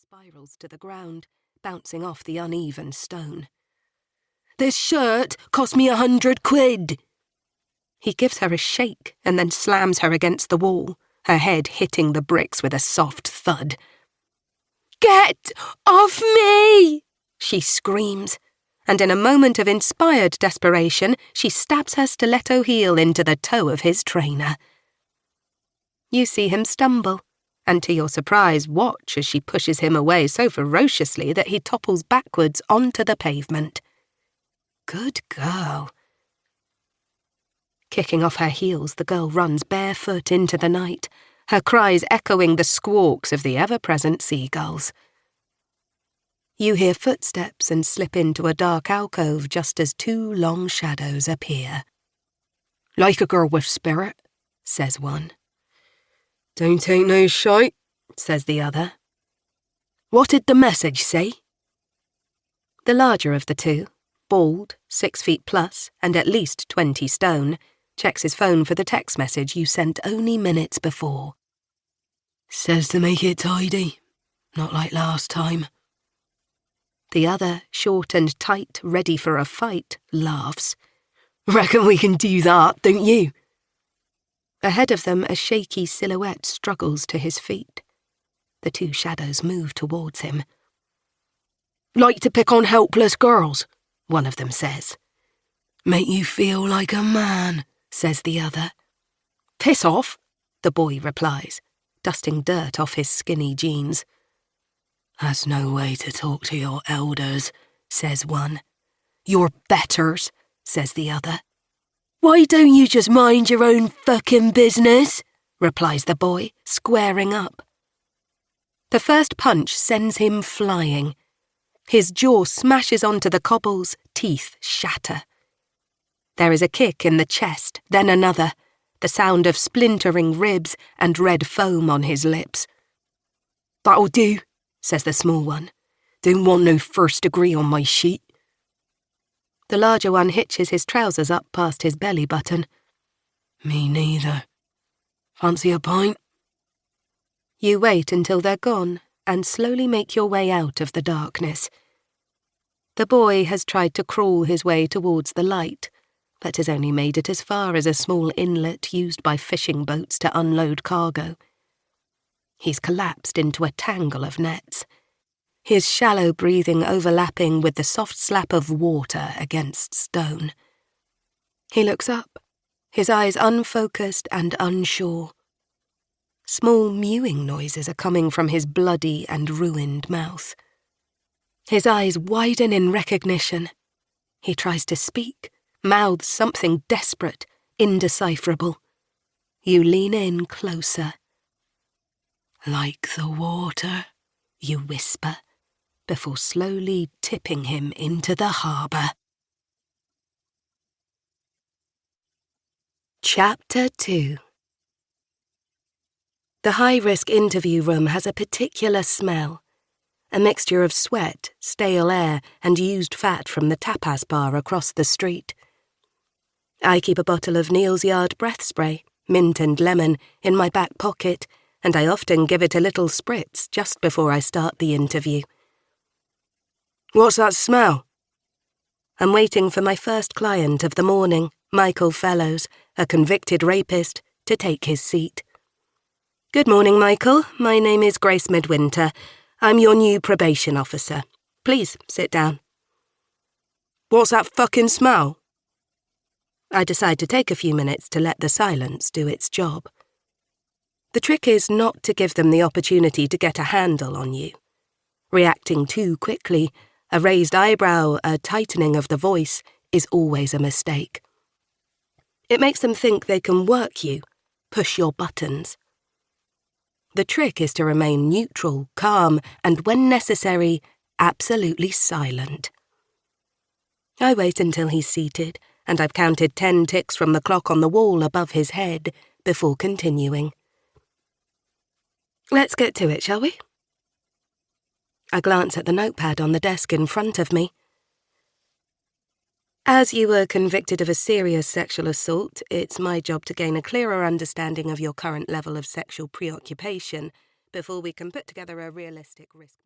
spirals to the ground, bouncing off the uneven stone. "This shirt cost me 100 quid. He gives her a shake and then slams her against the wall, her head hitting the bricks with a soft thud. "Get off me!" she screams, and in a moment of inspired desperation, she stabs her stiletto heel into the toe of his trainer. You see him stumble, and to your surprise watch as she pushes him away so ferociously that he topples backwards onto the pavement. Good girl. Kicking off her heels, the girl runs barefoot into the night, her cries echoing the squawks of the ever-present seagulls. You hear footsteps and slip into a dark alcove just as two long shadows appear. "Like a girl with spirit," says one. "Don't take no shite," says the other. "What did the message say?" The larger of the two, bald, 6 feet plus, and at least 20 stone, checks his phone for the text message you sent only minutes before. "Says to make it tidy, not like last time." The other, short and tight, ready for a fight, laughs. "Reckon we can do that, don't you?" Ahead of them, a shaky silhouette struggles to his feet. The two shadows move towards him. "Like to pick on helpless girls," one of them says. "Make you feel like a man," says the other. "Piss off," the boy replies, dusting dirt off his skinny jeans. "That's no way to talk to your elders," says one. "Your betters," says the other. "Why don't you just mind your own fucking business?" replies the boy, squaring up. The first punch sends him flying. His jaw smashes onto the cobbles, teeth shatter. There is a kick in the chest, then another, the sound of splintering ribs and red foam on his lips. "That'll do," says the small one. "Don't want no first degree on my sheet." The larger one hitches his trousers up past his belly button. "Me neither. Fancy a pint?" You wait until they're gone and slowly make your way out of the darkness. The boy has tried to crawl his way towards the light, but has only made it as far as a small inlet used by fishing boats to unload cargo. He's collapsed into a tangle of nets, his shallow breathing overlapping with the soft slap of water against stone. He looks up, his eyes unfocused and unsure. Small mewing noises are coming from his bloody and ruined mouth. His eyes widen in recognition. He tries to speak, mouths something desperate, indecipherable. You lean in closer. "Like the water," you whisper, before slowly tipping him into the harbour. Chapter 2. The high-risk interview room has a particular smell, a mixture of sweat, stale air, and used fat from the tapas bar across the street. I keep a bottle of Neal's Yard breath spray, mint and lemon, in my back pocket, and I often give it a little spritz just before I start the interview. "What's that smell?" I'm waiting for my first client of the morning, Michael Fellows, a convicted rapist, to take his seat. "Good morning, Michael. My name is Grace Midwinter. I'm your new probation officer. Please, sit down." "What's that fucking smell?" I decide to take a few minutes to let the silence do its job. The trick is not to give them the opportunity to get a handle on you. Reacting too quickly, a raised eyebrow, a tightening of the voice, is always a mistake. It makes them think they can work you, push your buttons. The trick is to remain neutral, calm, and when necessary, absolutely silent. I wait until he's seated, and I've counted 10 ticks from the clock on the wall above his head before continuing. "Let's get to it, shall we?" I glance at the notepad on the desk in front of me. "As you were convicted of a serious sexual assault, it's my job to gain a clearer understanding of your current level of sexual preoccupation before we can put together a realistic risk..."